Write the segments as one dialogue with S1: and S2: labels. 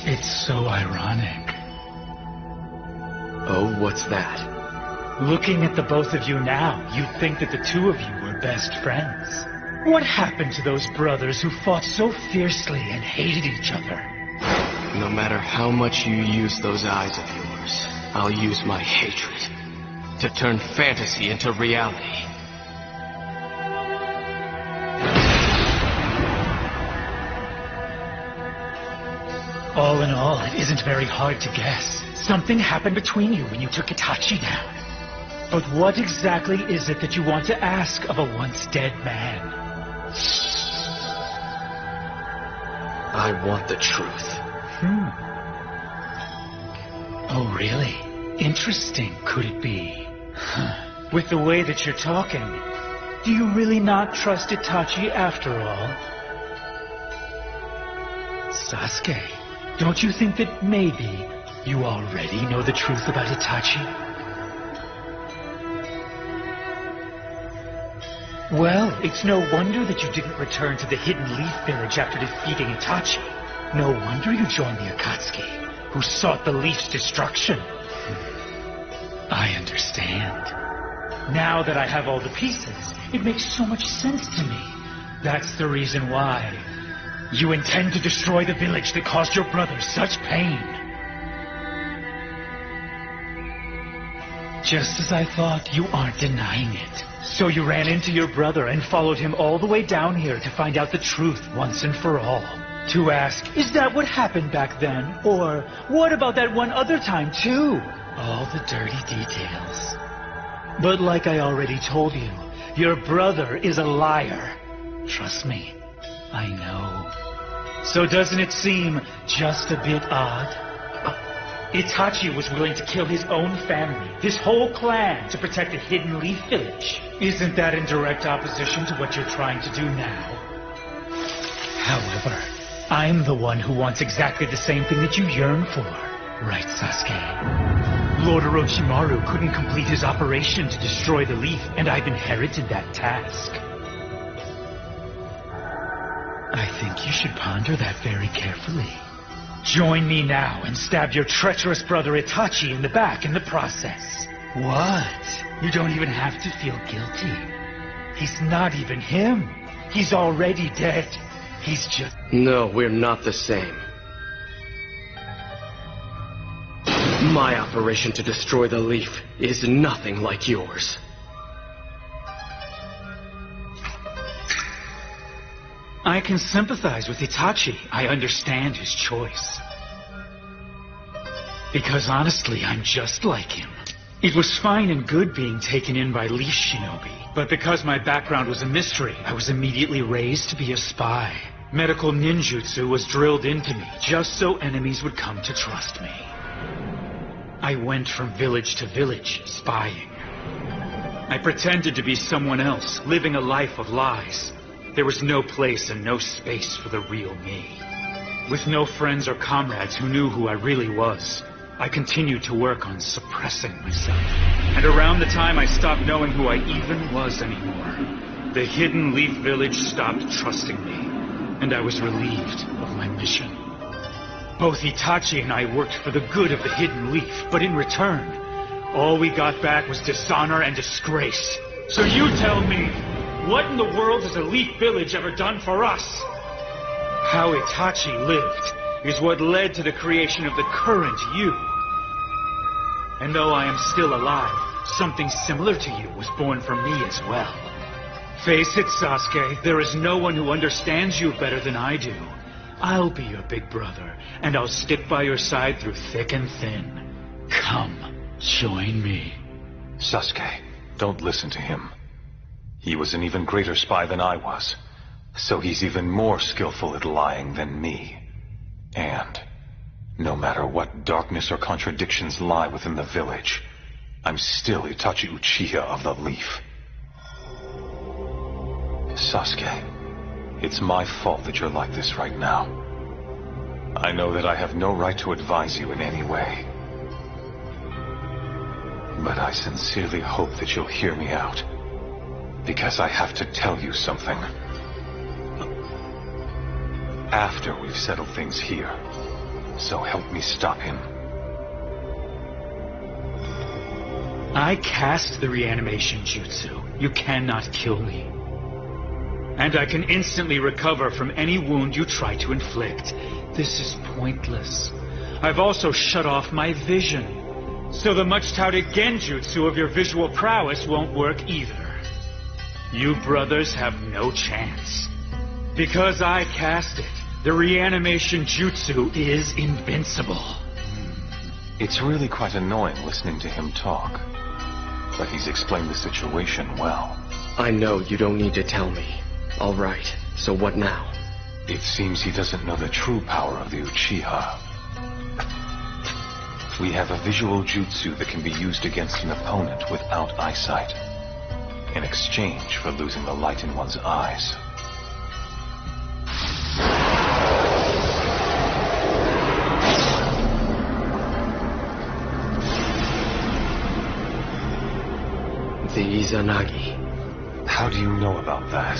S1: It's so ironic.
S2: Oh, what's that?
S1: Looking at the both of you now, you'd think that the two of you were best friends. What happened to those brothers who fought so fiercely and hated each other?
S2: No matter how much you use those eyes of yours, I'll use my hatred to turn fantasy into reality.
S1: All in all, it isn't very hard to guess. Something happened between you when you took Itachi down. But what exactly is it that you want to ask of a once dead man?
S2: I want the truth.
S1: Oh, really? Interesting, could it be? With the way that you're talking, do you really not trust Itachi after all? Sasuke, don't you think that maybe you already know the truth about Itachi? Well, it's no wonder that you didn't return to the Hidden Leaf Village after defeating Itachi. No wonder you joined the Akatsuki, who sought the Leaf's destruction. I understand. Now that I have all the pieces, it makes so much sense to me. That's the reason why you intend to destroy the village that caused your brothers such pain. Just as I thought, you aren't denying it. So you ran into your brother and followed him all the way down here to find out the truth once and for all. To ask, is that what happened back then? Or, what about that one other time too? All the dirty details. But like I already told you, your brother is a liar. Trust me, I know. So doesn't it seem just a bit odd? Itachi was willing to kill his own family, his whole clan, to protect the Hidden Leaf Village. Isn't that in direct opposition to what you're trying to do now? However, I'm the one who wants exactly the same thing that you yearn for. Right, Sasuke? Lord Orochimaru couldn't complete his operation to destroy the leaf, and I've inherited that task. I think you should ponder that very carefully. Join me now and stab your treacherous brother Itachi in the back in the process. What? You don't even have to feel guilty. He's not even him. He's already dead. He's just...
S2: No, we're not the same. My operation to destroy the leaf is nothing like yours.
S1: I can sympathize with Itachi. I understand his choice. Because honestly, I'm just like him. It was fine and good being taken in by Leaf Shinobi, but because my background was a mystery, I was immediately raised to be a spy. Medical ninjutsu was drilled into me just so enemies would come to trust me. I went from village to village, spying. I pretended to be someone else, living a life of lies. There was no place and no space for the real me. With no friends or comrades who knew who I really was, I continued to work on suppressing myself. And around the time I stopped knowing who I even was anymore, the Hidden Leaf Village stopped trusting me, and I was relieved of my mission. Both Itachi and I worked for the good of the Hidden Leaf, but in return, all we got back was dishonor and disgrace. So you tell me, what in the world has a Leaf Village ever done for us? How Itachi lived is what led to the creation of the current you. And though I am still alive, something similar to you was born from me as well. Face it, Sasuke, there is no one who understands you better than I do. I'll be your big brother, and I'll stick by your side through thick and thin. Come, join me.
S3: Sasuke, don't listen to him. He was an even greater spy than I was, so he's even more skillful at lying than me. And no matter what darkness or contradictions lie within the village, I'm still Itachi Uchiha of the Leaf. Sasuke, it's my fault that you're like this right now. I know that I have no right to advise you in any way. But I sincerely hope that you'll hear me out, because I have to tell you something. After we've settled things here, So help me stop him.
S1: I cast the reanimation jutsu. You cannot kill me. And I can instantly recover from any wound you try to inflict. This is pointless. I've also shut off my vision. So the much-touted genjutsu of your visual prowess won't work either. You brothers have no chance. Because I cast it, the reanimation jutsu is invincible.
S3: It's really quite annoying listening to him talk. But he's explained the situation well.
S2: I know you don't need to tell me. All right, so what now?
S3: It seems he doesn't know the true power of the Uchiha. We have a visual jutsu that can be used against an opponent without eyesight, in exchange for losing the light in one's eyes.
S2: The Izanagi.
S3: How do you know about that?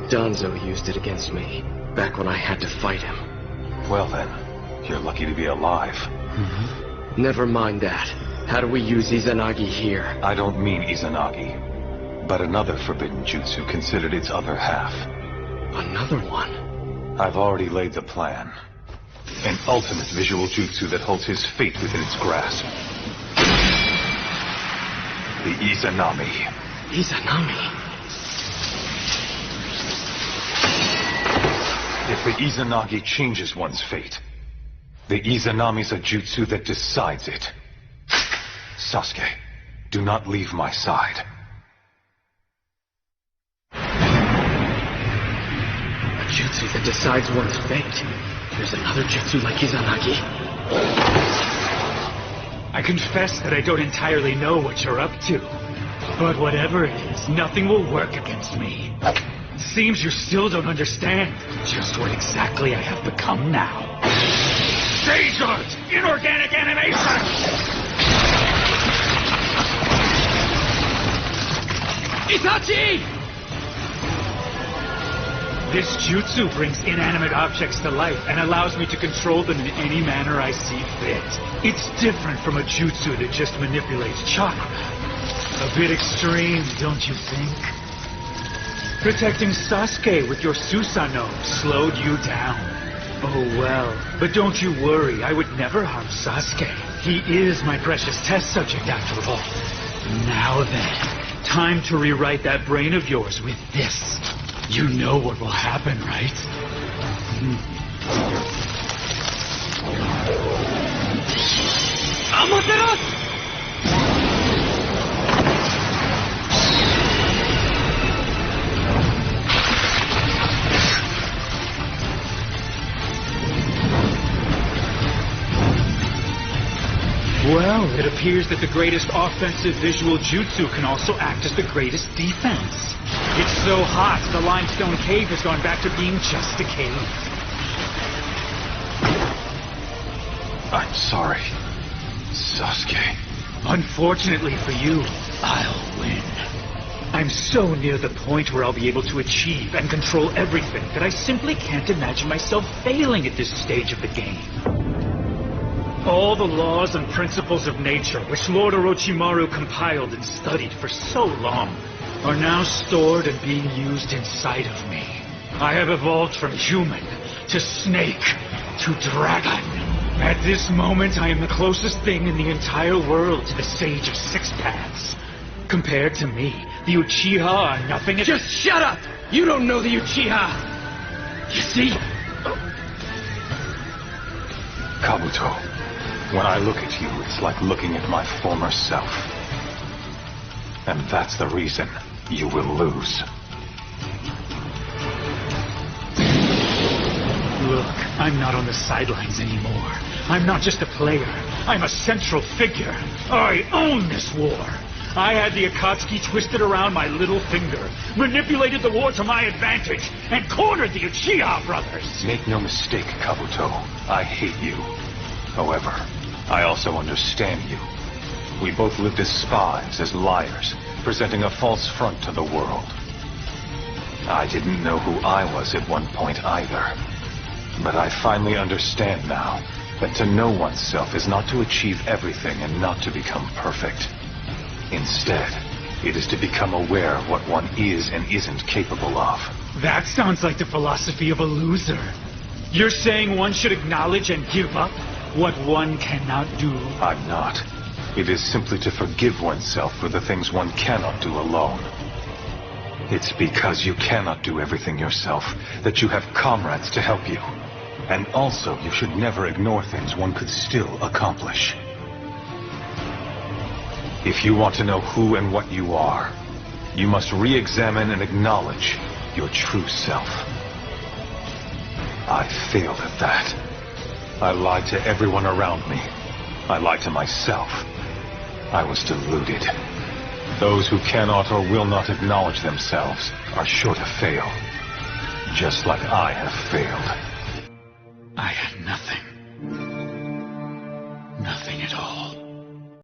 S2: Danzo used it against me, back when I had to fight him.
S3: Well then, you're lucky to be alive.
S2: Never mind that. How do we use Izanagi here?
S3: I don't mean Izanagi, but another forbidden jutsu considered its other half.
S2: Another one?
S3: I've already laid the plan. An ultimate visual jutsu that holds his fate within its grasp. The Izanami.
S2: Izanami?
S3: If the Izanagi changes one's fate, the Izanami's a jutsu that decides it. Sasuke, do not leave my side.
S2: A jutsu that decides one's fate. There's another jutsu like Izanagi.
S1: I confess that I don't entirely know what you're up to. But whatever it is, nothing will work against me. It seems you still don't understand just what exactly I have become now. Stage art! Inorganic animation! Itachi! This jutsu brings inanimate objects to life and allows me to control them in any manner I see fit. It's different from a jutsu that just manipulates chakra. A bit extreme, don't you think? Protecting Sasuke with your Susanoo slowed you down. Oh well, but don't you worry, I would never harm Sasuke. He is my precious test subject after all. Now then, time to rewrite that brain of yours with this. You know what will happen, right? Amaterasu! Well, it appears that the greatest offensive visual jutsu can also act as the greatest defense. It's so hot, the limestone cave has gone back to being just a cave.
S3: I'm sorry, Sasuke.
S1: Unfortunately for you, I'll win. I'm so near the point where I'll be able to achieve and control everything that I simply can't imagine myself failing at this stage of the game. All the laws and principles of nature, which Lord Orochimaru compiled and studied for so long, are now stored and being used inside of me. I have evolved from human to snake to dragon. At this moment, I am the closest thing in the entire world to the Sage of Six Paths. Compared to me, the Uchiha are nothing.
S2: Just shut up! You don't know the Uchiha!
S1: You see?
S3: Kabuto, when I look at you, it's like looking at my former self. And that's the reason you will lose.
S1: Look, I'm not on the sidelines anymore. I'm not just a player. I'm a central figure. I own this war. I had the Akatsuki twisted around my little finger, manipulated the war to my advantage, and cornered the Uchiha brothers.
S3: Make no mistake, Kabuto. I hate you. However, I also understand you. We both lived as spies, as liars, presenting a false front to the world. I didn't know who I was at one point either. But I finally understand now that to know oneself is not to achieve everything and not to become perfect. Instead, it is to become aware of what one is and isn't capable of.
S1: That sounds like the philosophy of a loser. You're saying one should acknowledge and give up what one cannot do?
S3: I'm not. It is simply to forgive oneself for the things one cannot do alone. It's because you cannot do everything yourself that you have comrades to help you. And also, you should never ignore things one could still accomplish. If you want to know who and what you are, you must re-examine and acknowledge your true self. I failed at that. I lied to everyone around me. I lied to myself. I was deluded. Those who cannot or will not acknowledge themselves are sure to fail. Just like I have failed.
S1: I had